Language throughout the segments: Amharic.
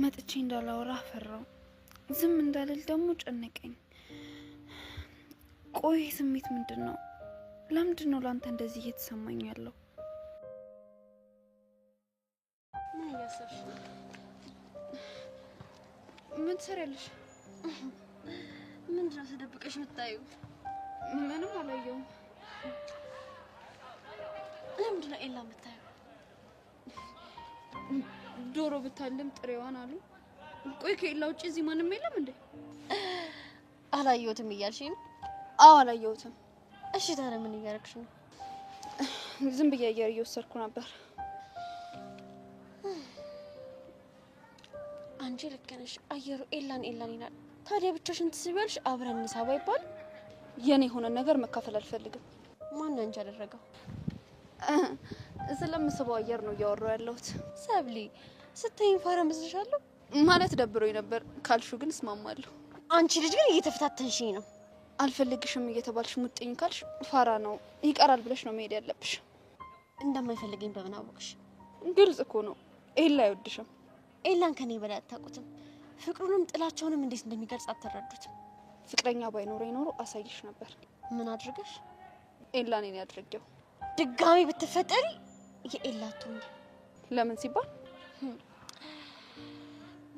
መጥቼ እንዳላወራ ፈራው። ዝም እንዳልል ደግሞ ጨነቀኝ። ቆይ ስሜት ምንድነው? ለምንድነው ላንተ እንደዚህ እየተሰማኝ ያለው? ምን እያሰብሽ ነው? ምን ትሰሪያለሽ? ምንድነው ተደብቀሽ የምታዩ? ምንም አላየሁም። ለምንድነው ኤላ የምታዩ? ዶሮ ብታልም ጥሬዋን አሉ። ቆይ ከኤላ ውጪ እዚህ ማንም የለም እንዴ? አላየሁትም እያልሽኝ ነው? አዎ አላየሁትም። እሺ ታዲያ ምን እያደረግሽ ነው? ዝም ብዬ አየር እየወሰድኩ ነበር። አንቺ ልክ ነሽ። አየሩ ኤላን ይላል። ታዲያ ብቻሽን ትስቢያለሽ? አብረን እንሳባ ይባል? የኔ የሆነ ነገር መካፈል አልፈልግም። ማን አንቺ አደረገው? ስለምስበው አየር ነው እያወራሁ ያለሁት። ሰብሊ ስትይኝ ፋራ መስልሻለሁ? ማለት ደብሮኝ ነበር ካልሹ ግን እስማማለሁ። አንቺ ልጅ ግን እየተፈታተንሽኝ ነው። አልፈልግሽም እየተባልሽ ሙጥኝ ካልሽ ፋራ ነው ይቀራል ብለሽ ነው መሄድ ያለብሽ። እንደማይፈልገኝ በምን አወቅሽ? ግልጽ እኮ ነው። ኤላ አይወድሽም። ኤላን ከኔ በላይ አታውቁትም። ፍቅሩንም ጥላቸውንም እንዴት እንደሚገልጽ አትረዱትም። ፍቅረኛ ባይኖረኝ ኖሮ አሳይሽ ነበር። ምን አድርገሽ? ኤላን እኔ ያድርገው። ድጋሚ ብትፈጠሪ የኤላ አትሆኚ። ለምን ሲባል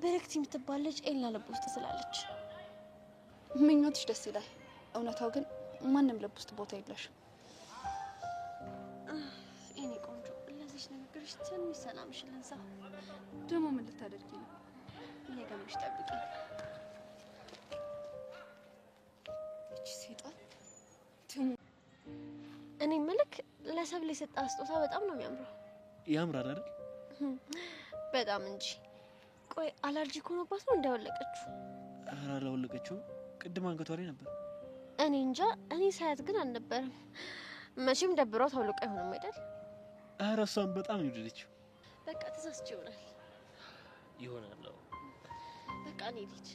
በረክት የምትባል ልጅ ኤላ ልብ ውስጥ ስላለች። ምኞትሽ ደስ ይላል። እውነታው ግን ማንም ልብ ውስጥ ቦታ የለሽም። እኔ ቆንጆ ለዚህ ንግግርሽ ትንሽ ሰላምሽ ልንሳ። ደግሞ ምን ልታደርጊ ነው? እየገመሽ ጠብቂ። እቺ ሴጣን እኔ መልክ ለሰብል የሰጣ ስጦታ በጣም ነው የሚያምረው። ያምራል አይደል? በጣም እንጂ። ቆይ አለርጂክ ሆኖባት ነው እንዳወለቀችው? ኧረ አላወለቀችው። ቅድም አንገቷ ላይ ነበር። እኔ እንጃ። እኔ ሳያት ግን አልነበረም። መቼም ደብሯት አውልቃ አይሆንም አይደል? ኧረ እሷም በጣም ነው የወደደችው። በቃ ተሳስቼ ይሆናል። በቃ እኔ ልጅ።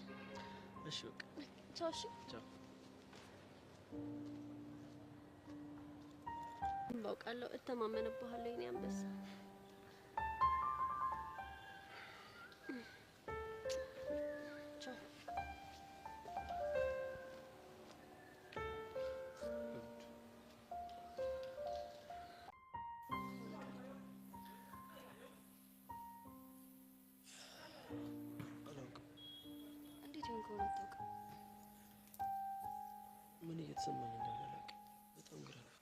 እሺ በቃ ቻው። እሺ ቻው። ባውቃለሁ፣ እተማመንብሃለሁ የኔ አንበሳ። ቻው። እንዴት ይሆን ከሆነ አታውቅም? ምን እየተሰማኝ እንዳለ አላውቅም። በጣም ግራ ነው።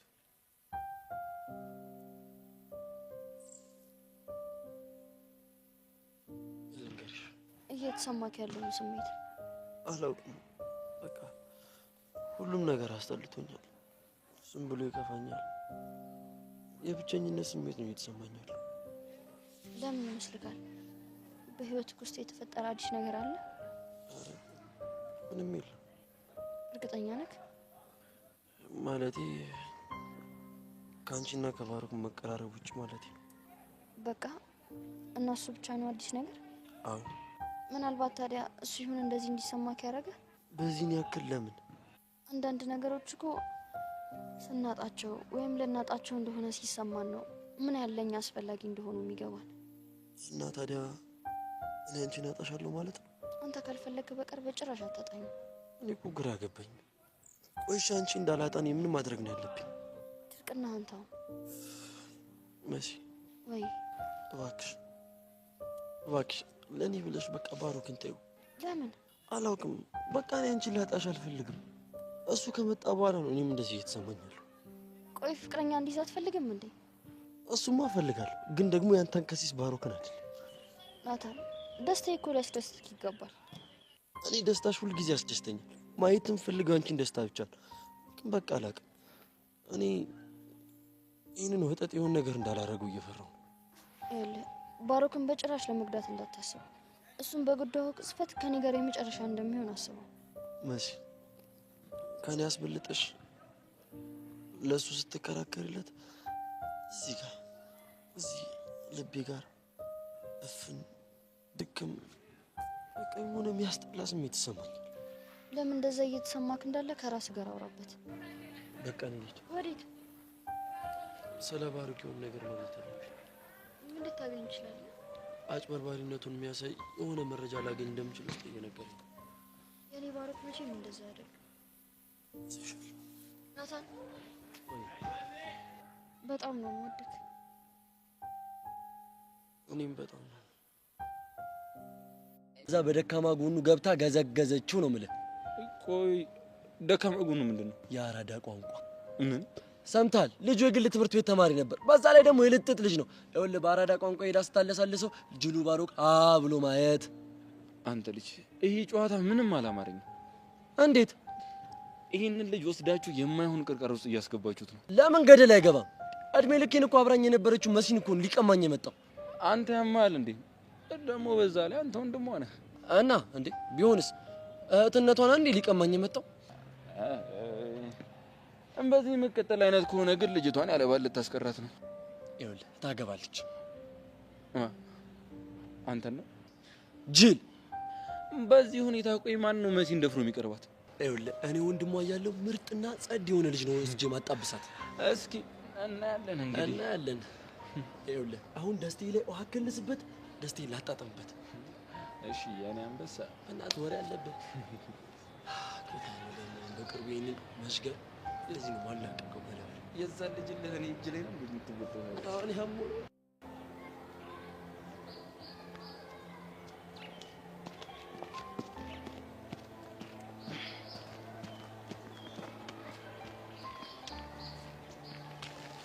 እየተሰማክ ያለው ስሜት አላውቅም። በቃ ሁሉም ነገር አስጠልቶኛል። ዝም ብሎ ይከፋኛል። የብቸኝነት ስሜት ነው እየተሰማኝ ያለው። ለምን ይመስልካል? በህይወትክ ውስጥ የተፈጠረ አዲስ ነገር አለ? ምንም የለም። እርግጠኛ ነህ? ማለቴ ካንቺና ከባሩክ መቀራረብ ውጭ ማለቴ። በቃ እናሱ ብቻ ነው አዲስ ነገር? አዎ። ምናልባት ታዲያ እሱ ይሁን እንደዚህ እንዲሰማክ ያደረገ? በዚህን ያክል ለምን? አንዳንድ ነገሮች እኮ ስናጣቸው ወይም ለናጣቸው እንደሆነ ሲሰማን ነው ምን ያለኝ አስፈላጊ እንደሆኑ የሚገባን። እና ታዲያ እኔ አንቺን አጣሻለሁ ማለት ነው? አንተ ካልፈለክ በቀር በጭራሽ አታጣኝም። እኔ እኮ ግራ ገባኝ። ቆይሽ አንቺ እንዳላጣን ምን ማድረግ ነው ያለብኝ? ድርቅና አንተው መሲ ወይ እባክሽ ለኔ ብለሽ በቃ ባሩክን ተይው። ለምን? አላውቅም። በቃ እኔ አንቺን ላጣሽ አልፈልግም። እሱ ከመጣ በኋላ ነው እኔም እንደዚህ እየተሰማኛለሁ። ቆይ ፍቅረኛ እንዲይዝ አትፈልግም እንዴ? እሱማ እፈልጋለሁ፣ ግን ደግሞ ያንተን ከሲስ ባሩክን አይደል። ናታን ደስታዬ እኮ ሊያስደስትክ ይገባል። እኔ ደስታሽ ሁሉ ጊዜ ያስደስተኛል። ማየትም ፈልገው አንቺን ደስታ ብቻ ነው። ግን በቃ አላውቅም። እኔ ይህንን ወጠጥ የሆነ ነገር እንዳላረገው እየፈራሁ ነው። ይኸውልህ ባሩክን በጭራሽ ለመጉዳት እንዳታስብ። እሱም በጉዳዩ ቅጽበት ከኔ ጋር የመጨረሻ እንደሚሆን አስበው። መሲ ከኔ አስበልጠሽ ለሱ ስትከራከርለት እዚህ ልቤ ጋር እፍን ድክም በቃ የሆነ የሚያስጠላ ስሜት ይሰማኛል። ለምን እንደዛ እየተሰማክ እንዳለ ከራስ ጋር አውራበት። በቃ እንሂድ። ወዴት? ስለ ባሩክ የሆነ ነገር ማለት ነው። ምን ልታገኝ ይችላል? አጭበርባሪነቱን የሚያሳይ የሆነ መረጃ ላገኝ እንደምችል እስቲ እየነገረኝ የኔ ባሮክ መቼም እንደዛ አይደል ናታን በጣም ነው የምወድክ እኔም በጣም ነው እዛ በደካማ ጎኑ ገብታ ገዘገዘችው ነው የምልህ ቆይ ደካማ ጎኑ ምንድነው የአራዳ ቋንቋ ምን ሰምታል ልጁ የግል ትምህርት ቤት ተማሪ ነበር በዛ ላይ ደግሞ የልጥጥ ልጅ ነው ይኸውልህ በአራዳ ቋንቋ ሄዳ ስታለሳልሰው ጅሉ ባሮክ ብሎ ማየት አንተ ልጅ ይሄ ጨዋታ ምንም አላማረኝ እንዴት ይሄንን ልጅ ወስዳችሁ የማይሆን ቅርቀር ውስጥ እያስገባችሁት ነው ለምን ገደል አይገባም እድሜ ልኬን እኮ አብራኝ የነበረችው መሲን እኮ ሊቀማኝ የመጣው አንተ ያማል እንዴ ደግሞ በዛ ላይ አንተ ወንድሟ ነህ እና እንዴ ቢሆንስ እህትነቷን አንዴ ሊቀማኝ የመጣው በዚህ መቀጠል አይነት ከሆነ ግን ልጅቷን ያለባል ልታስቀራት ነው ይኸውልህ ታገባለች አንተ ነው ጅል በዚህ ሁኔታ ቆይ ማን ነው መሲን ደፍሮ የሚቀርባት ይኸውልህ እኔ ወንድሟ ያለው ምርጥና ጸድ የሆነ ልጅ ነው እስጄ ማጣብሳት እስኪ እናያለን እንግዲህ እናያለን ይኸውልህ አሁን ደስቴ ላይ ውሃ ከልስበት ደስቴ ላጣጣምበት እሺ ያኔ አንበሳ እናት ወሬ አለበት በቅርቡ ይሄንን መሽገር ለዚህ ነው ማላቀቀው ማለት የዛ ልጅ ለኔ እጅ ላይ ነው እንደምትወጣው አሁን ያሙ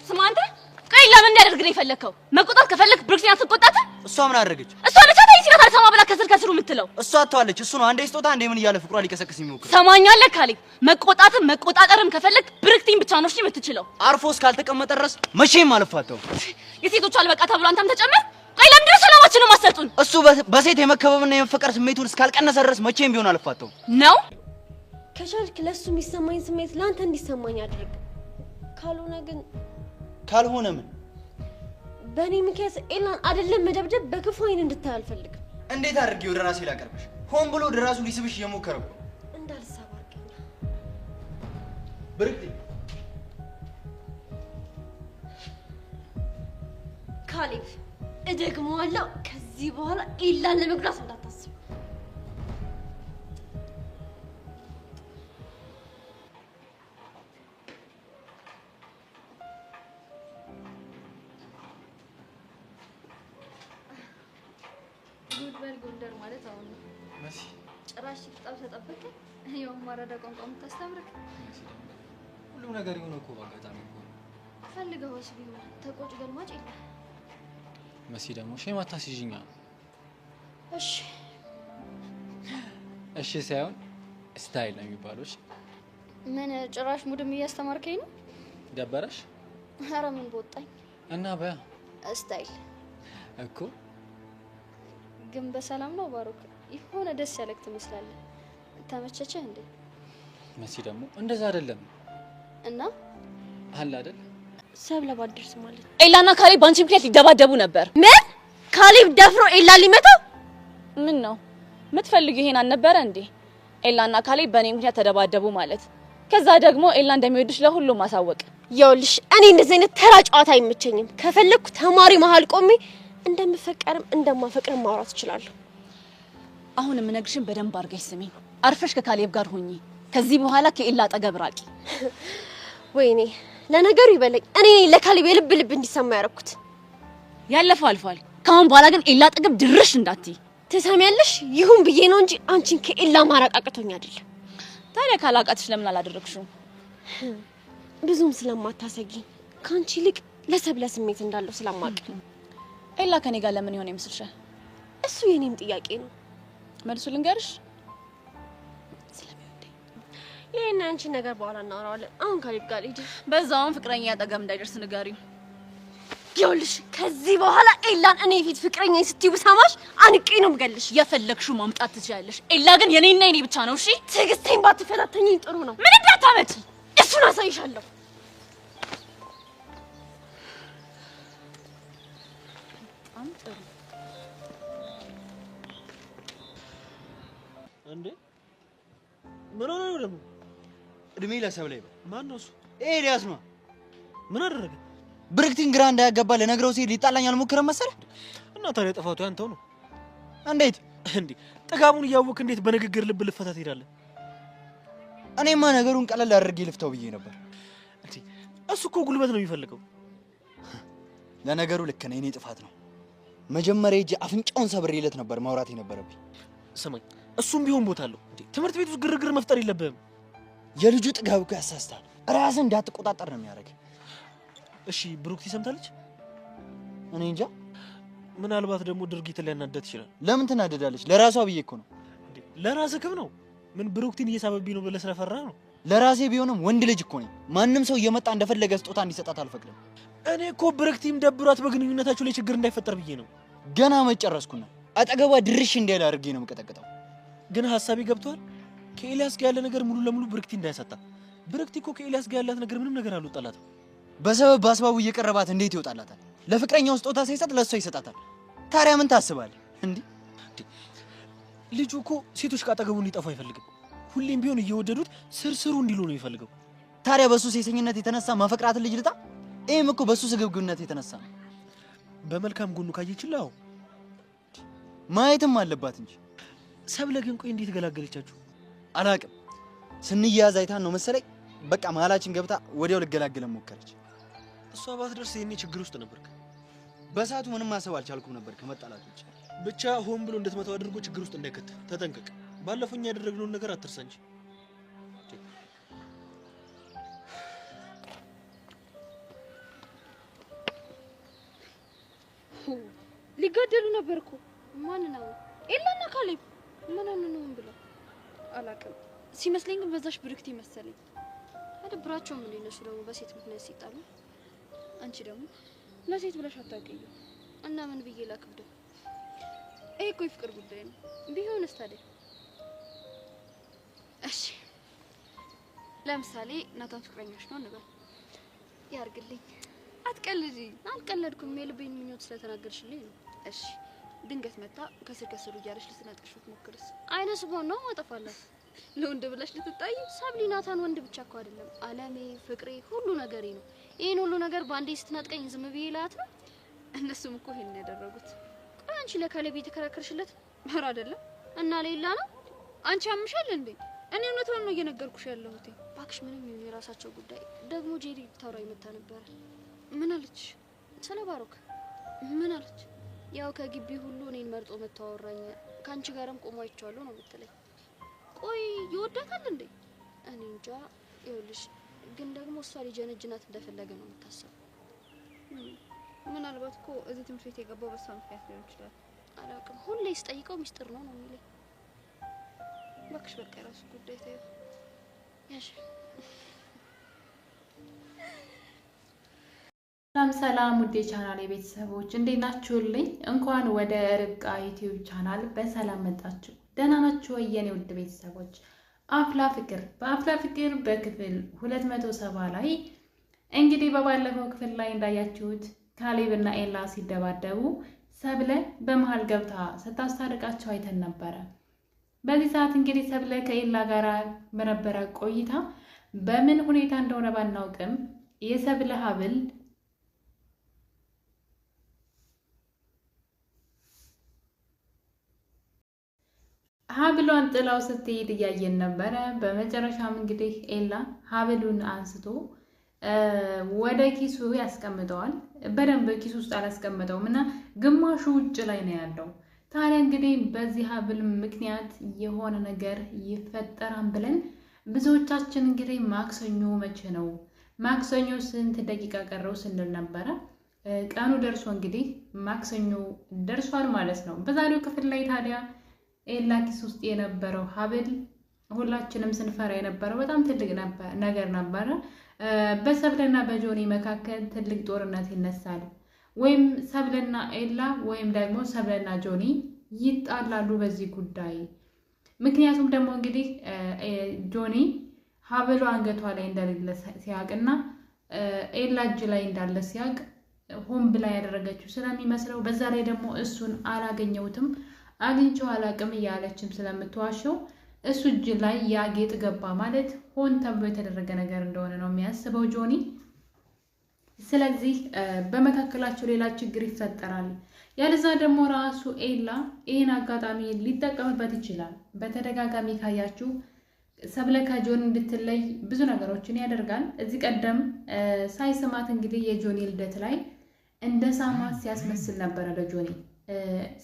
ስማንተ ቆይ ለምን እንዳደርግ ነው የፈለከው መቆጣት ከፈለክ ብሩክሲያን ትቆጣት እሷ ምን አደረገች እሷ ለቻታ ይሲጋታ ሰማ ብላ ከስሩ የምትለው እሷ አጥቷለች እሱ ነው አንዴ ስጦታ አንዴ ምን እያለ ፍቅሯ ሊቀሰቅስ የሚሞክር ሰማኛለህ ካሌብ መቆጣትም መቆጣጠርም ከፈለክ ብሩክቲን ብቻ ነው እሺ የምትችለው አርፎ እስካልተቀመጠ ድረስ መቼም አልፋተው የሴቶች አልበቃ ተብሎ አንተም ተጨመር ቆይ ለምንድን ነው ሰላማችንን ማሰጡን እሱ በሴት የመከበብና የመፈቀር ስሜቱን እስካልቀነሰ ድረስ መቼም ቢሆን አልፋተው ነው ከቻልክ ለሱ የሚሰማኝ ስሜት ለአንተ እንዲሰማኝ አድርግ ካልሆነ ምን በእኔ ምክንያት ኤላን አይደለም መደብደብ በክፉ አይን እንድታይ አልፈልግም እንዴት አድርጌ ወደ ራሴ ላቀርብሽ ሆን ብሎ ወደ ራሱ ሊስብሽ እየሞከረ እኮ እንዳልሳብ አድርገኝ ብርቅ ካሌብ እደግመዋለሁ ከዚህ በኋላ ኤላን ለመጉዳት እንዳታስብ ጎንደር ማለት አሁን ነው መሲ ጭራሽ ትጣው ተጠበቀ ያው ማራዳ ቋንቋ የምታስተምርክ ሁሉ ነገር ይሁን እኮ ባጋጣሚ እኮ ፈልገውስ ቢሆን ተቆጭ ገልማጭ የለ መሲ ደግሞ ሼማ ታሲጂኛ እሺ ሳይሆን ስታይል ነው የሚባለው ምን ጭራሽ ሙድም እያስተማርከኝ ነው ደበረሽ ኧረ ምን በወጣኝ እና በያ ስታይል እኮ ግን በሰላም ነው ባሮክ ይሆነ ደስ ያለክ ትመስላለህ ተመቸቸህ እንዴ መሲ ደግሞ እንደዛ አይደለም እና አለ አይደል ሰብለ ባድርስ ማለት ኤላና ካሌብ ባንቺ ምክንያት ሊደባደቡ ነበር ምን ካሌብ ደፍሮ ኤላ ሊመታው ምን ነው የምትፈልጊው ይሄን አልነበረ እንዴ ኤላና ካሌብ በእኔ ምክንያት ተደባደቡ ማለት ከዛ ደግሞ ኤላ እንደሚወድሽ ለሁሉም ማሳወቅ ይኸውልሽ እኔ እንደዚህ አይነት ተራ ጨዋታ አይመቸኝም ከፈለኩ ተማሪ መሃል ቆሜ እንደምፈቀርም እንደማፈቅርም ማውራት እችላለሁ አሁን የምነግርሽን በደንብ አድርገሽ ስሚ አርፈሽ ከካሌብ ጋር ሆኚ ከዚህ በኋላ ከኤላ አጠገብ ራቂ ወይኔ ለነገሩ ይበለኝ እኔ ለካሌብ የልብ ልብ እንዲሰማ ያረኩት ያለፈው አልፏል ካሁን በኋላ ግን ኤላ አጠገብ ድርሽ እንዳትይ ትሰሚያለሽ ይሁን ብዬ ነው እንጂ አንቺን ከኤላ ማራቅ አቅቶኝ አይደለም ታዲያ ካላቃትሽ ለምን አላደረግሽው ብዙም ስለማታሰጊ ካንቺ ልቅ ለሰብለ ስሜት እንዳለው ስለማቅ ኤላ ከኔ ጋር ለምን ይሆን ይመስልሻል እሱ የኔም ጥያቄ ነው መልሱ ልንገርሽ ስለሚወደኝ ይሄን አንቺ ነገር በኋላ እናወራዋለን አሁን ካሌብ ጋር ሂድ በዛውን ፍቅረኛ አጠገብ እንዳይደርስ ንገሪው ይኸውልሽ ከዚህ በኋላ ኤላን እኔ ፊት ፍቅረኛ ስትይው ሰማሽ አንቄ ነው የምገልሽ የፈለግሽው ማምጣት ትችያለሽ ኤላ ግን የኔና የኔ ብቻ ነው እሺ ትዕግስቴን ባትፈታተኝኝ ጥሩ ነው ምን እንዳታመጪ እሱን አሳይሻለሁ እንዴ ምን ሆነ ነው ደግሞ እድሜ ለሰብለ ይበል ማን ነው እሱ ኤልያስ ነው ምን አደረገ ብርክቲን ግራ እንዳያገባ ለነግረው ሲል ሊጣላኝ አልሞከረም መሰለ እና ታዲያ ጥፋቱ ያንተው ነው። እንዴት እንዴ ጥጋቡን እያወቅ እንዴት በንግግር ልብ ልፈታት ሄዳለህ? እኔማ ነገሩን ቀለል አድርጌ ልፍታው ብዬ ነበር። እንዴ እሱ እኮ ጉልበት ነው የሚፈልገው። ለነገሩ ልክ ነህ፣ የኔ ጥፋት ነው። መጀመሪያ ሂጅ አፍንጫውን ሰብሬለት ነበር ማውራት የነበረብኝ። ስማኝ፣ እሱም ቢሆን ቦታ አለው። እንዴ ትምህርት ቤት ውስጥ ግርግር መፍጠር የለብህም። የልጁ ጥጋብ እኮ ያሳስታል። ራስን እንዳትቆጣጠር ነው የሚያደርግ። እሺ ብሩክቲ ሰምታለች? እኔ እንጃ። ምናልባት ደግሞ ድርጊትን ሊያናደድ ይችላል። ለምን ትናደዳለች? ለራሷ ብዬ እኮ ነው። እንዴ ለራስህ ነው። ምን ብሩክቲን እየሳበብኝ ነው ብለህ ስለፈራህ ነው? ለራሴ ቢሆንም ወንድ ልጅ እኮ ነኝ። ማንም ሰው እየመጣ እንደፈለገ ስጦታ እንዲሰጣት አልፈቅድም። እኔ እኮ ብሩክቲም ደብሯት በግንኙነታችሁ ላይ ችግር እንዳይፈጠር ብዬ ነው። ገና መጨረስኩና አጠገቧ ድርሽ እንዳይል አድርጌ ነው የምቀጠቅጠው። ግን ሐሳቤ ገብቷል። ከኤልያስ ጋር ያለ ነገር ሙሉ ለሙሉ ብሩክቲ እንዳያሳጣ። ብሩክቲ እኮ ከኤልያስ ጋር ያላት ነገር ምንም ነገር አልወጣላትም። በሰበብ በአስባቡ እየቀረባት እንዴት ይወጣላታል? ለፍቅረኛው ስጦታ ሳይሰጥ ለሷ ይሰጣታል። ታዲያ ምን ታስባለህ? እንዴ ልጁ እኮ ሴቶች ካጠገቡ እንዲጠፋ አይፈልግም። ሁሌም ቢሆን እየወደዱት ስርስሩ እንዲሉ ነው የሚፈልገው። ታዲያ በሱ ሴሰኝነት የተነሳ ማፈቅራትን ልጅ ልጣ? ይሄም እኮ በሱ ስግብግብነት የተነሳ ነው። በመልካም ጎኑ ካየችላው ማየትም አለባት እንጂ። ሰብለ ግን ቆይ እንዴት ገላገለቻችሁ? አላቅም። ስንያዝ አይታን ነው መሰለኝ። በቃ መሀላችን ገብታ ወዲያው ልገላገለን ሞከረች። እሷ ባትደርስ የኔ ችግር ውስጥ ነበርክ። በሰዓቱ ምንም ማሰብ አልቻልኩም ነበር ከመጣላት ውጭ። ብቻ ሆን ብሎ እንድትመታው አድርጎ ችግር ውስጥ እንዳይከት ተጠንቀቅ። ባለፈው እኛ ያደረግነውን ነገር አትርሳ እንጂ። ሊጋደሉ ነበር እኮ። ማን ነው? ኤላና ካሌብ። ምን ነው ብለው አላውቅም። ሲመስለኝ ግን በዛሽ ብሩክቲ መሰለኝ። አደብራቸውም እንደ እነሱ ደግሞ በሴት ምክንያት ሲጣሉ። አንቺ ደግሞ ለሴት ብለሽ አታውቂኝ እና ምን ብዬ ላክብደው? ይሄ እኮ የፍቅር ጉዳይ ነው። ቢሆንስ ታዲያ? እሺ ለምሳሌ ናታን ፍቅረኛሽ ነው እንበል። ያርግልኝ። አትቀልጂ። አልቀለድኩም። የልቤን ምኞት ስለተናገርሽልኝ ነው። እሺ ድንገት መጣ ከስር ከስሩ እያለሽ ልትነጥቅሽ ብትሞክርስ? አይነ ስቦን ነው ማጠፋላት። ለወንድ ብለሽ ልትጣይ? ሰብሊ ናታን ወንድ ብቻ እኮ አይደለም፣ አለሜ፣ ፍቅሬ፣ ሁሉ ነገሬ ነው። ይሄን ሁሉ ነገር ባንዴ ስትናጥቀኝ ዝም ብዬ ላት ነው? እነሱም እኮ ይሄን ያደረጉት። ቆይ አንቺ ለካሌብ የተከራከርሽለት? ኧረ አይደለም። እና ሌላ ነው? አንቺ አምሻል እንዴ? እኔ እውነቱን ነው እየነገርኩሽ ያለሁት። ባክሽ ምንም ይሁን የራሳቸው ጉዳይ። ደግሞ ጄሪ ታውራይ መጣ ነበር። ምን አለች? ስለ ባሮክ ምን አለች? ያው ከግቢ ሁሉ እኔን መርጦ መተዋወራኝ። ካንቺ ጋርም ቆሞ አይቻለሁ ነው የምትለኝ። ቆይ ይወዳታል እንዴ? እኔ እንጃ። ይኸውልሽ ግን ደግሞ እሷ ሊጀነጅናት እንደፈለገ ነው የምታስበው። ምናልባት እኮ እዚህ ትምህርት ቤት የገባው በሷ ምክንያት ሊሆን ይችላል። አላውቅም። ሁሌ ስጠይቀው ሚስጥር ነው ነው የሚለኝ። እባክሽ በቃ የራሱ ጉዳይ ተይው። ያሽ ሰላም ውዴ ቻናል የቤተሰቦች እንዴት ናችሁልኝ? እንኳን ወደ ርብቃ ዩቲዩብ ቻናል በሰላም መጣችሁ። ደህና ናችሁ ወይ የኔ ውድ ቤተሰቦች? በአፍላ ፍቅር በክፍል 270 ላይ እንግዲህ በባለፈው ክፍል ላይ እንዳያችሁት ካሌብና ኤላ ሲደባደቡ ሰብለ በመሃል ገብታ ስታስታርቃቸው አይተን ነበረ። በዚህ ሰዓት እንግዲህ ሰብለ ከኤላ ጋር በነበረ ቆይታ በምን ሁኔታ እንደሆነ ባናውቅም የሰብለ ሀብሏን ጥላው ስትሄድ እያየን ነበረ። በመጨረሻም እንግዲህ ኤላ ሀብሉን አንስቶ ወደ ኪሱ ያስቀምጠዋል። በደንብ ኪሱ ውስጥ አላስቀምጠውም እና ግማሹ ውጭ ላይ ነው ያለው። ታዲያ እንግዲህ በዚህ ሀብል ምክንያት የሆነ ነገር ይፈጠራል ብለን ብዙዎቻችን እንግዲህ ማክሰኞ መቼ ነው ማክሰኞ ስንት ደቂቃ ቀረው ስንል ነበረ። ቀኑ ደርሶ እንግዲህ ማክሰኞ ደርሷል ማለት ነው። በዛሬው ክፍል ላይ ታዲያ ኤላ ኪስ ውስጥ የነበረው ሀብል ሁላችንም ስንፈራ የነበረው በጣም ትልቅ ነገር ነበረ። በሰብለና በጆኒ መካከል ትልቅ ጦርነት ይነሳል። ወይም ሰብለና ኤላ ወይም ደግሞ ሰብለና ጆኒ ይጣላሉ በዚህ ጉዳይ። ምክንያቱም ደግሞ እንግዲህ ጆኒ ሀብሉ አንገቷ ላይ እንደሌለ ሲያቅና ኤላ እጅ ላይ እንዳለ ሲያቅ ሆን ብላ ያደረገችው ስለሚመስለው፣ በዛ ላይ ደግሞ እሱን አላገኘሁትም አግኝቼው አላቅም እያለችም ስለምትዋሸው እሱ እጅ ላይ ያ ጌጥ ገባ ማለት ሆን ተብሎ የተደረገ ነገር እንደሆነ ነው የሚያስበው ጆኒ። ስለዚህ በመካከላቸው ሌላ ችግር ይፈጠራል። ያለዛ ደግሞ ራሱ ኤላ ይህን አጋጣሚ ሊጠቀምበት ይችላል። በተደጋጋሚ ካያችሁ ሰብለ ከጆኒ እንድትለይ ብዙ ነገሮችን ያደርጋል። እዚህ ቀደም ሳይስማት እንግዲህ የጆኒ ልደት ላይ እንደ ሳማት ሲያስመስል ነበረ ለጆኒ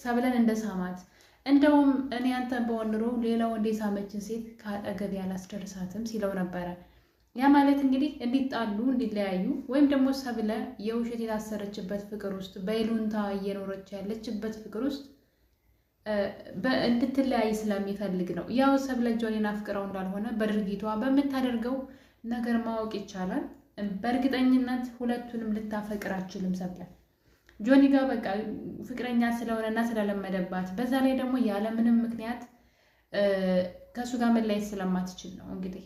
ሰብለን እንደ ሳማት። እንደውም እኔ አንተን በሆን ኑሮ ሌላው እንደ ሳመችን ሴት ከአጠገቤ አላስደርሳትም ሲለው ነበረ። ያ ማለት እንግዲህ እንዲጣሉ እንዲለያዩ ወይም ደግሞ ሰብለ የውሸት የታሰረችበት ፍቅር ውስጥ በይሉንታ እየኖረች ያለችበት ፍቅር ውስጥ እንድትለያይ ስለሚፈልግ ነው። ያው ሰብለ ጆኒን አፍቅረው እንዳልሆነ በድርጊቷ በምታደርገው ነገር ማወቅ ይቻላል። በእርግጠኝነት ሁለቱንም ልታፈቅር አትችልም ሰብለ ጆኒ ጋር በቃ ፍቅረኛ ስለሆነና ስለለመደባት፣ በዛ ላይ ደግሞ ያለምንም ምክንያት ከእሱ ጋር መለየት ስለማትችል ነው እንግዲህ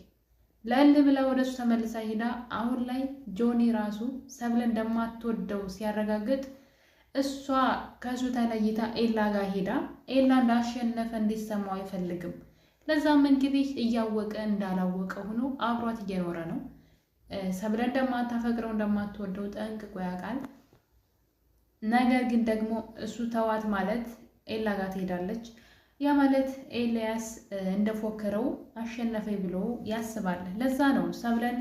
ለእል ብላ ወደ እሱ ተመልሳ ሄዳ አሁን ላይ ጆኒ ራሱ ሰብለ እንደማትወደው ሲያረጋግጥ እሷ ከሱ ተለይታ ኤላ ጋር ሄዳ ኤላ እንዳሸነፈ እንዲሰማው አይፈልግም። ለዛም እንግዲህ እያወቀ እንዳላወቀ ሆኖ አብሯት እየኖረ ነው። ሰብለ እንደማታፈቅረው እንደማትወደው ጠንቅቆ ያውቃል። ነገር ግን ደግሞ እሱ ተዋት ማለት ኤላ ጋር ትሄዳለች። ያ ማለት ኤልያስ እንደፎከረው አሸነፈኝ ብሎ ያስባል። ለዛ ነው ሰብለን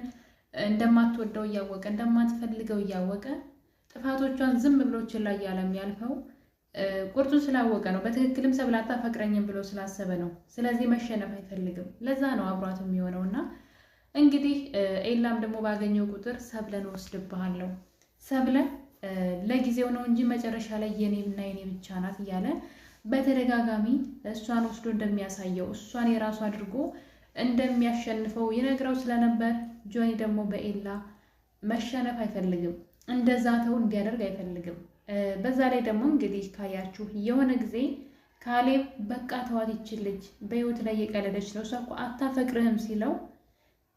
እንደማትወደው እያወቀ እንደማትፈልገው እያወቀ ጥፋቶቿን ዝም ብሎ ችላ እያለ የሚያልፈው ቁርጡ ስላወቀ ነው። በትክክልም ሰብለ አታፈቅረኝም ብሎ ስላሰበ ነው። ስለዚህ መሸነፍ አይፈልግም። ለዛ ነው አብሯት የሚሆነውና እንግዲህ ኤላም ደግሞ ባገኘው ቁጥር ሰብለን ወስድብሃለሁ፣ ሰብለ ለጊዜው ነው እንጂ መጨረሻ ላይ የኔና የኔ ብቻ ናት እያለ በተደጋጋሚ እሷን ወስዶ እንደሚያሳየው እሷን የራሱ አድርጎ እንደሚያሸንፈው ይነግረው ስለነበር ጆኒ ደግሞ በኤላ መሸነፍ አይፈልግም። እንደዛ ተው እንዲያደርግ አይፈልግም። በዛ ላይ ደግሞ እንግዲህ ካያችሁ የሆነ ጊዜ ካሌብ በቃ ተዋት ይችል ልጅ በህይወት ላይ የቀለደች ነው እሷ እኮ አታፈቅርህም ሲለው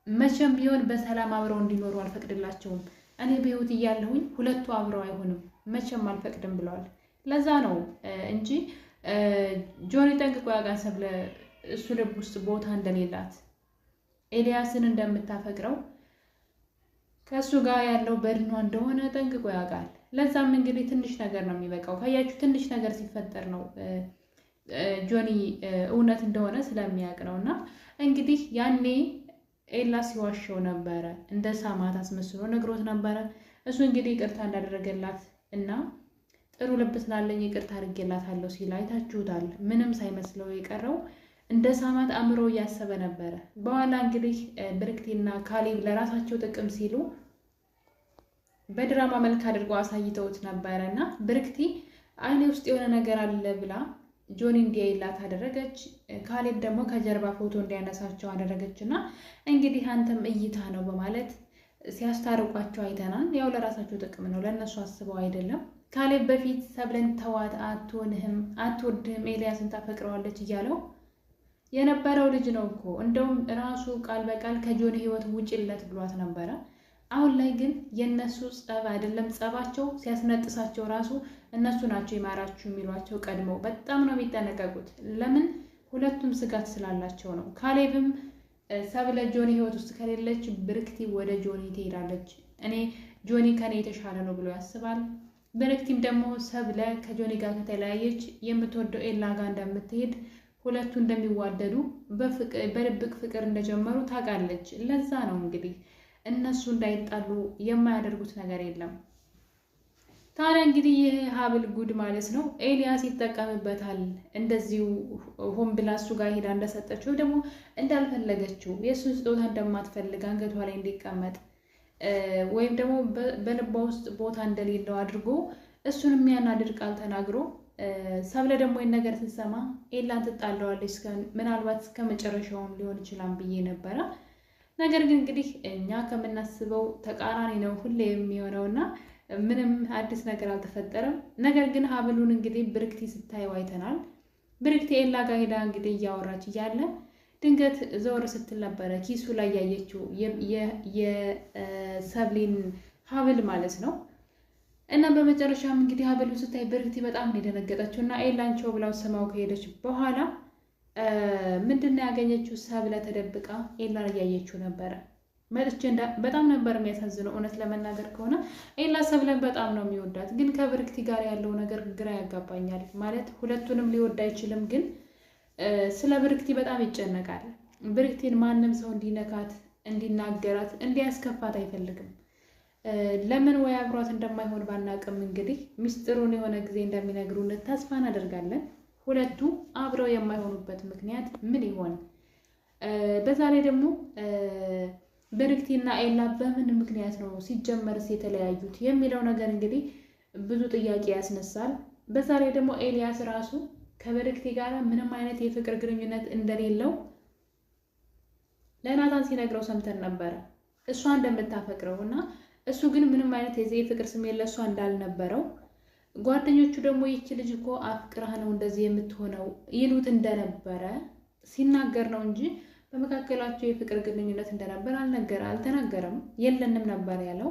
መቼም ቢሆን በሰላም አብረው እንዲኖሩ አልፈቅድላቸውም፣ እኔ በህይወት እያለሁኝ ሁለቱ አብረው አይሆንም መቼም አልፈቅድም ብለዋል። ለዛ ነው እንጂ ጆኒ ጠንቅቆ ያውቃል ሰብለ እሱ ልብ ውስጥ ቦታ እንደሌላት፣ ኤልያስን እንደምታፈቅረው ከእሱ ጋር ያለው በድኗ እንደሆነ ጠንቅቆ ያውቃል። ለዛም እንግዲህ ትንሽ ነገር ነው የሚበቃው። ካያችሁ ትንሽ ነገር ሲፈጠር ነው ጆኒ እውነት እንደሆነ ስለሚያውቅ ነው። እና እንግዲህ ያኔ ኤላ ሲዋሸው ነበረ፣ እንደ ሳማት አስመስሎ ነግሮት ነበረ። እሱ እንግዲህ ይቅርታ እንዳደረገላት እና ጥሩ ልብ ስላለኝ ይቅርታ አድርጌላታለሁ ሲል አይታችሁታል። ምንም ሳይመስለው የቀረው እንደ ሳማት አእምሮ እያሰበ ነበረ። በኋላ እንግዲህ ብርክቲና ካሌብ ለራሳቸው ጥቅም ሲሉ በድራማ መልክ አድርገው አሳይተውት ነበረ እና ብርክቲ አይኔ ውስጥ የሆነ ነገር አለ ብላ ጆኒ እንዲያይላት አደረገች። ካሌብ ደግሞ ከጀርባ ፎቶ እንዲያነሳቸው አደረገች እና እንግዲህ አንተም እይታ ነው በማለት ሲያስታርቋቸው አይተናል። ያው ለራሳቸው ጥቅም ነው፣ ለእነሱ አስበው አይደለም። ካሌብ በፊት ሰብለን ተዋት፣ አትሆንህም፣ አትወድህም፣ ኤልያስን ታፈቅረዋለች እያለው የነበረው ልጅ ነው እኮ። እንደውም ራሱ ቃል በቃል ከጆኒ ህይወት ውጭለት ብሏት ነበረ። አሁን ላይ ግን የእነሱ ጸብ አይደለም ጸባቸው፣ ሲያስነጥሳቸው ራሱ እነሱ ናቸው ይማራችሁ የሚሏቸው ቀድመው። በጣም ነው የሚጠነቀቁት። ለምን? ሁለቱም ስጋት ስላላቸው ነው። ካሌብም ሰብለ ጆኒ ህይወት ውስጥ ከሌለች ብርክቲ ወደ ጆኒ ትሄዳለች፣ እኔ ጆኒ ከኔ የተሻለ ነው ብሎ ያስባል። ብርክቲም ደግሞ ሰብለ ከጆኒ ጋር ከተለያየች የምትወደው ኤላ ጋር እንደምትሄድ፣ ሁለቱ እንደሚዋደዱ በድብቅ ፍቅር እንደጀመሩ ታውቃለች። ለዛ ነው እንግዲህ እነሱ እንዳይጣሉ የማያደርጉት ነገር የለም። ታዲያ እንግዲህ ይህ ሀብል ጉድ ማለት ነው ኤልያስ ይጠቀምበታል። እንደዚሁ ሆን ብላ እሱ ጋር ሄዳ እንደሰጠችው ደግሞ እንዳልፈለገችው የእሱን ስጦታ እንደማትፈልግ አንገቷ ላይ እንዲቀመጥ ወይም ደግሞ በልቧ ውስጥ ቦታ እንደሌለው አድርጎ እሱን የሚያናድድ ቃል ተናግሮ ሰብለ ደግሞ ይህን ነገር ስትሰማ ኤላን ትጣለዋለች። ምናልባት እስከ መጨረሻውም ሊሆን ይችላል ብዬ ነበረ። ነገር ግን እንግዲህ እኛ ከምናስበው ተቃራኒ ነው ሁሌ የሚሆነውና ምንም አዲስ ነገር አልተፈጠረም። ነገር ግን ሀብሉን እንግዲህ ብርክቲ ስታየው አይተናል። ብርክቲ ኤላ ጋር ሄዳ እንግዲህ እያወራች እያለ ድንገት ዘወር ስትል ነበረ ኪሱ ላይ ያየችው የሰብሊን ሀብል ማለት ነው። እና በመጨረሻም እንግዲህ ሀብሉ ስታይ ብርክቲ በጣም ነው የደነገጠችው እና ኤላንቸው ብላው ስማው ከሄደች በኋላ ምንድነው ያገኘችው? ሰብለ ተደብቃ ኤላን እያየችው ነበረ። መጥቼ በጣም ነበር የሚያሳዝነው። እውነት ለመናገር ከሆነ ኤላ ሰብለን በጣም ነው የሚወዳት፣ ግን ከብርክቲ ጋር ያለው ነገር ግራ ያጋባኛል። ማለት ሁለቱንም ሊወድ አይችልም፣ ግን ስለ ብርክቲ በጣም ይጨነቃል። ብርክቲን ማንም ሰው እንዲነካት፣ እንዲናገራት፣ እንዲያስከፋት አይፈልግም። ለምን ወይ አብሯት እንደማይሆን ባናቅም እንግዲህ ሚስጥሩን የሆነ ጊዜ እንደሚነግሩን ተስፋ እናደርጋለን። ሁለቱ አብረው የማይሆኑበት ምክንያት ምን ይሆን? በዛ ላይ ደግሞ ብርክቲና ኤላ በምን ምክንያት ነው ሲጀመርስ የተለያዩት የሚለው ነገር እንግዲህ ብዙ ጥያቄ ያስነሳል። በዛ ላይ ደግሞ ኤልያስ ራሱ ከብርክቲ ጋር ምንም አይነት የፍቅር ግንኙነት እንደሌለው ለናታን ሲነግረው ሰምተን ነበረ። እሷ እንደምታፈቅረው እና እሱ ግን ምንም አይነት የፍቅር ስሜት ለእሷ እንዳልነበረው፣ ጓደኞቹ ደግሞ ይቺ ልጅ እኮ አፍቅራህ ነው እንደዚህ የምትሆነው ይሉት እንደነበረ ሲናገር ነው እንጂ በመካከላቸው የፍቅር ግንኙነት እንደነበር አልተናገረም። የለንም ነበር ያለው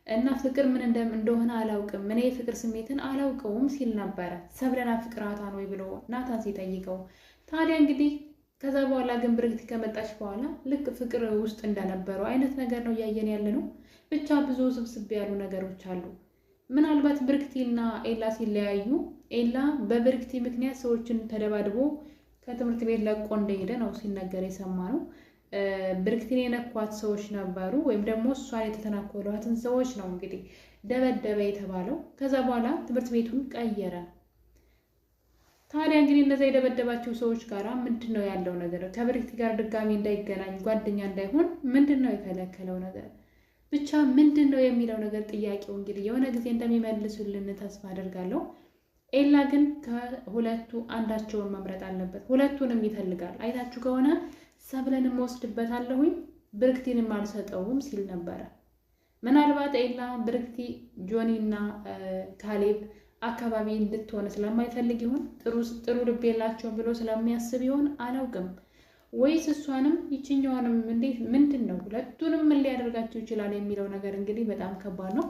እና ፍቅር ምን እንደሆነ አላውቅም፣ እኔ የፍቅር ስሜትን አላውቀውም ሲል ነበረ። ሰብለን አፍቅራታን ወይ ብሎ ናታን ሲጠይቀው፣ ታዲያ እንግዲህ ከዛ በኋላ ግን ብርክቲ ከመጣች በኋላ ልክ ፍቅር ውስጥ እንደነበረው አይነት ነገር ነው እያየን ያለ ነው። ብቻ ብዙ ስብስብ ያሉ ነገሮች አሉ። ምናልባት ብርክቲና ኤላ ሲለያዩ ኤላ በብርክቲ ምክንያት ሰዎችን ተደባድቦ ከትምህርት ቤት ለቆ እንደሄደ ነው ሲነገር የሰማ ነው። ብርክቲን የነኳት ሰዎች ነበሩ፣ ወይም ደግሞ እሷን የተተናኮሏትን ሰዎች ነው እንግዲህ ደበደበ የተባለው። ከዛ በኋላ ትምህርት ቤቱን ቀየረ። ታዲያ እንግዲህ እነዛ የደበደባቸው ሰዎች ጋራ ምንድን ነው ያለው ነገር? ከብርክቲ ጋር ድጋሚ እንዳይገናኝ ጓደኛ እንዳይሆን ምንድን ነው የከለከለው ነገር? ብቻ ምንድን ነው የሚለው ነገር ጥያቄው እንግዲህ የሆነ ጊዜ እንደሚመልሱልን ተስፋ አደርጋለሁ። ኤላ ግን ከሁለቱ አንዳቸውን መምረጥ አለበት። ሁለቱንም ይፈልጋል። አይታችሁ ከሆነ ሰብለንም ወስድበታለሁኝ ብርክቲንም አልሰጠውም ሲል ነበረ። ምናልባት ኤላ ብርክቲ ጆኒና ካሌብ አካባቢ እንድትሆን ስለማይፈልግ ይሆን? ጥሩ ልብ የላቸውም ብሎ ስለሚያስብ ይሆን? አላውቅም። ወይስ እሷንም ይችኛዋንም እንዴት ምንድን ነው ሁለቱንም ምን ሊያደርጋቸው ይችላል የሚለው ነገር እንግዲህ በጣም ከባድ ነው።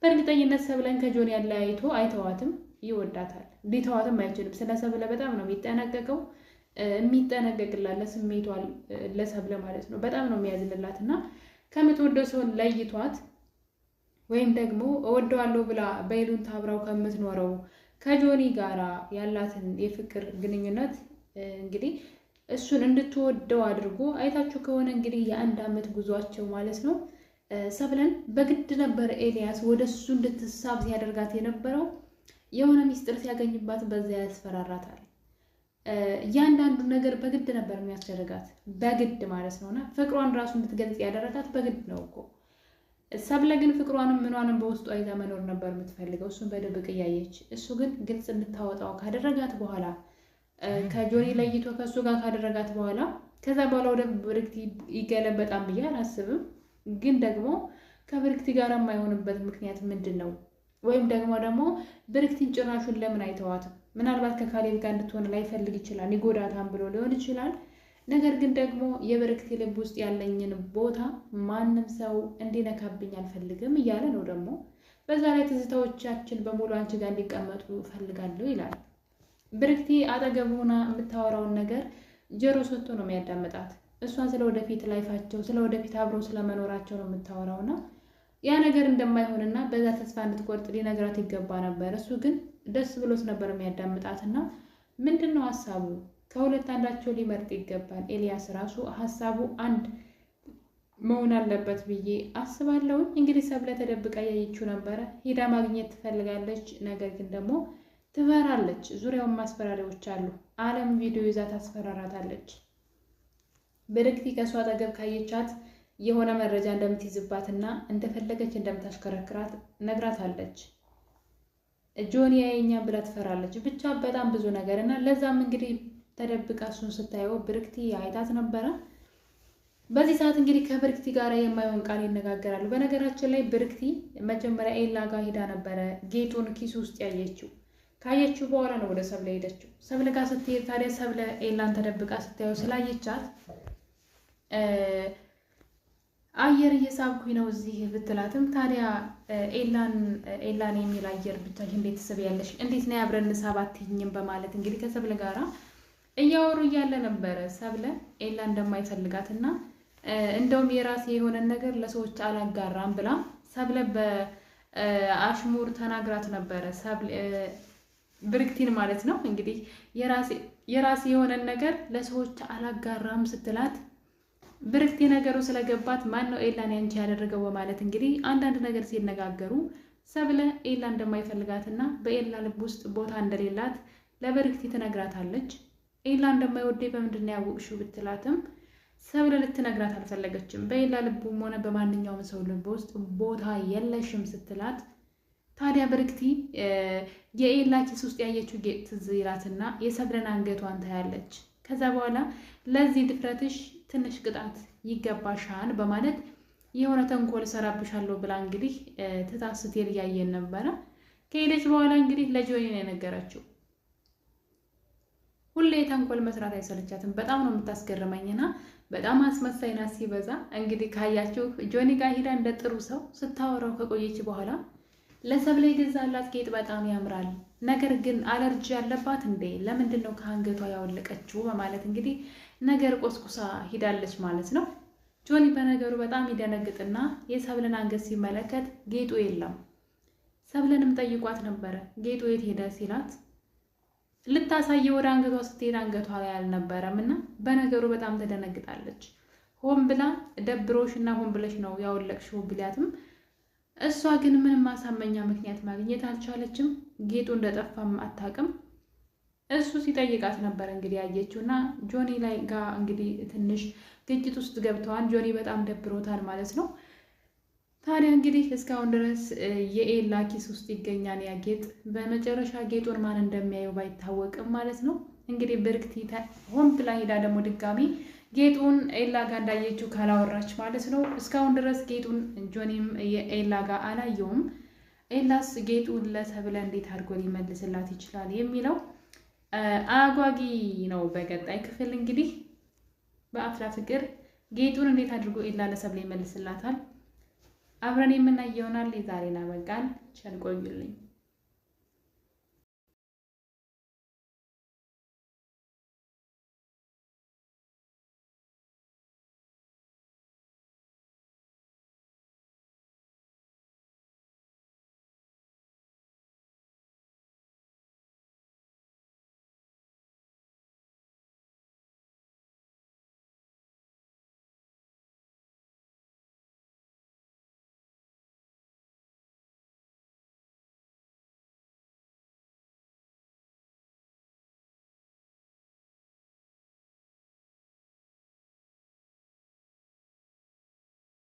በእርግጠኝነት ሰብለን ከጆኒ ያለያይቶ አይተዋትም፣ ይወዳታል። ሊተዋትም አይችልም። ስለ ሰብለ በጣም ነው የሚጠነቀቀው፣ የሚጠነቀቅላት ለስሜቷ ለሰብለ ማለት ነው። በጣም ነው የሚያዝንላት እና ከምትወደው ሰው ለይቷት ወይም ደግሞ እወደዋለሁ ብላ በይሉንታ አብራው ከምትኖረው ከጆኒ ጋራ ያላትን የፍቅር ግንኙነት እንግዲህ እሱን እንድትወደው አድርጎ አይታችሁ ከሆነ እንግዲህ የ1 ዓመት ጉዟቸው ማለት ነው። ሰብለን በግድ ነበር ኤልያስ ወደ እሱ እንድትሳብ ሲያደርጋት የነበረው። የሆነ ሚስጥር ሲያገኝባት በዛ ያስፈራራታል። እያንዳንዱ ነገር በግድ ነበር የሚያስደርጋት፣ በግድ ማለት ነውና ፍቅሯን ራሱ እንድትገልጽ ያደረጋት በግድ ነው እኮ። ሰብለ ግን ፍቅሯንም ምኗንም በውስጡ አይዛ መኖር ነበር የምትፈልገው፣ እሱን በድብቅ እያየች። እሱ ግን ግልጽ እንድታወጣው ካደረጋት በኋላ ከጆኒ ለይቶ ከሱ ጋር ካደረጋት በኋላ ከዛ በኋላ ወደ ብርክቲ ይገለበጣል ብዬ አላስብም። ግን ደግሞ ከብርክቲ ጋር የማይሆንበት ምክንያት ምንድን ነው? ወይም ደግሞ ብርክቲን ጭራሹን ለምን አይተዋትም? ምናልባት ከካሌብ ጋር እንድትሆን ላይፈልግ ይችላል፣ ይጎዳታም ብሎ ሊሆን ይችላል። ነገር ግን ደግሞ የብርክቲ ልብ ውስጥ ያለኝን ቦታ ማንም ሰው እንዲነካብኝ አልፈልግም እያለ ነው። ደግሞ በዛ ላይ ትዝታዎቻችን በሙሉ አንቺ ጋር እንዲቀመጡ እፈልጋለሁ ይላል። ብርክቲ አጠገብ ሆና የምታወራውን ነገር ጆሮ ሰጥቶ ነው የሚያዳምጣት። እሷ ስለ ወደፊት ላይፋቸው ስለ ወደፊት አብሮ ስለመኖራቸው ነው የምታወራውና ያ ነገር እንደማይሆንና በዛ ተስፋ እንድትቆርጥ ሊነግራት ይገባ ነበር። እሱ ግን ደስ ብሎት ነበር የሚያዳምጣትና ምንድነው ሐሳቡ? ከሁለት አንዳቸው ሊመርጥ ይገባል። ኤልያስ ራሱ ሐሳቡ አንድ መሆን አለበት ብዬ አስባለሁ። እንግዲህ ሰብለ ተደብቃ ያየችው ነበረ። ሄዳ ማግኘት ትፈልጋለች፣ ነገር ግን ደግሞ ትፈራለች። ዙሪያውን ማስፈራሪያዎች አሉ። አለም ቪዲዮ ይዛ ታስፈራራታለች። ብርክቲ ከሷ አጠገብ ካየቻት የሆነ መረጃ እንደምትይዝባትና እንደፈለገች እንደምታሽከረክራት ነግራታለች። ጆኒ ያየኛን ብላ ትፈራለች። ብቻ በጣም ብዙ ነገር እና ለዛም እንግዲህ ተደብቃ እሱን ስታየው ብርክቲ አይታት ነበረ። በዚህ ሰዓት እንግዲህ ከብርክቲ ጋር የማይሆን ቃል ይነጋገራሉ። በነገራችን ላይ ብርክቲ መጀመሪያ ኤላ ጋር ሄዳ ነበረ ጌጡን ኪሱ ውስጥ ያየችው። ካየችው በኋላ ነው ወደ ሰብለ ሄደችው። ሰብለ ጋር ስትሄድ ታዲያ ሰብለ ኤላን ተደብቃ ስታየው ስላየቻት አየር እየሳብኩኝ ነው እዚህ ብትላትም ታዲያ ኤላን የሚል አየር ብቻሽን እንዴት ትስቢያለሽ? እንዴት ነው አብረን እንሳብ አትይኝም? በማለት እንግዲህ ከሰብለ ጋራ እያወሩ እያለ ነበረ ሰብለ ኤላ እንደማይፈልጋትና እንደውም የራሴ የሆነ ነገር ለሰዎች አላጋራም ብላ ሰብለ በአሽሙር ተናግራት ነበረ። ብርክቲን ማለት ነው እንግዲህ የራሴ የሆነ ነገር ለሰዎች አላጋራም ስትላት ብርክቲ ነገሩ ስለገባት ማን ነው ኤላን ያንቺ ያደረገው በማለት እንግዲህ አንዳንድ ነገር ሲነጋገሩ ሰብለ ኤላ እንደማይፈልጋትና በኤላ ልብ ውስጥ ቦታ እንደሌላት ለብርክቲ ትነግራታለች። ኤላ እንደማይወደኝ በምንድን ነው ያወቅሽው ብትላትም ሰብለ ልትነግራት አልፈለገችም። በኤላ ልቡም ሆነ በማንኛውም ሰው ልብ ውስጥ ቦታ የለሽም ስትላት ታዲያ ብርክቲ የኤላ ኪስ ውስጥ ያየችው ጌጥ ትዝ ይላትና የሰብለን አንገቷን ታያለች። ከዛ በኋላ ለዚህ ድፍረትሽ ትንሽ ቅጣት ይገባሻል በማለት የሆነ ተንኮል ሰራብሻለሁ ብላ እንግዲህ ትታስቴል እያየን ነበረ። ከሄደች በኋላ እንግዲህ ለጆኒ ነው የነገረችው። ሁሌ ተንኮል መስራት አይሰለቻትም። በጣም ነው የምታስገርመኝና በጣም አስመሳይ ናት ሲበዛ። እንግዲህ ካያችሁ ጆኒ ጋር ሄዳ እንደ ጥሩ ሰው ስታወራው ከቆየች በኋላ ለሰብለ የገዛላት ጌጥ በጣም ያምራል፣ ነገር ግን አለርጂ ያለባት እንዴ ለምንድን ነው ከአንገቷ ያወለቀችው በማለት እንግዲህ ነገር ቆስቁሳ ሂዳለች ማለት ነው። ጆኒ በነገሩ በጣም ይደነግጥና የሰብለን አንገት ሲመለከት ጌጡ የለም። ሰብለንም ጠይቋት ነበረ ጌጡ የት ሄደ ሲላት ልታሳየው ወደ አንገቷ ስትሄድ አንገቷ ላይ አልነበረም እና በነገሩ በጣም ተደነግጣለች። ሆን ብላ ደብሮሽና ሆን ብለሽ ነው ያወለቅሽው ብላትም እሷ ግን ምንም ማሳመኛ ምክንያት ማግኘት አልቻለችም። ጌጡ እንደጠፋም አታውቅም። እሱ ሲጠይቃት ነበር እንግዲህ ያየችውና ጆኒ ላይ ጋር እንግዲህ ትንሽ ግጭት ውስጥ ገብተዋል። ጆኒ በጣም ደብሮታል ማለት ነው። ታዲያ እንግዲህ እስካሁን ድረስ የኤላ ኪስ ውስጥ ይገኛል ያ ጌጥ። በመጨረሻ ጌጡን ማን እንደሚያየው ባይታወቅም ማለት ነው እንግዲህ ብርክቲ ሆን ብላ ሄዳ ደግሞ ድጋሚ ጌጡን ኤላ ጋር እንዳየችው ካላወራች ማለት ነው። እስካሁን ድረስ ጌጡን ጆኒም የኤላ ጋር አላየውም። ኤላስ ጌጡን ለሰብለ እንዴት አድርጎ ሊመልስላት ይችላል የሚለው አጓጊ ነው። በቀጣይ ክፍል እንግዲህ በአፍላ ፍቅር ጌጡን እንዴት አድርጎ ኤላ ለሰብለ ይመልስላታል አብረን የምናየው ይሆናል። የዛሬን አበቃን። ቸር ቆዩልኝ።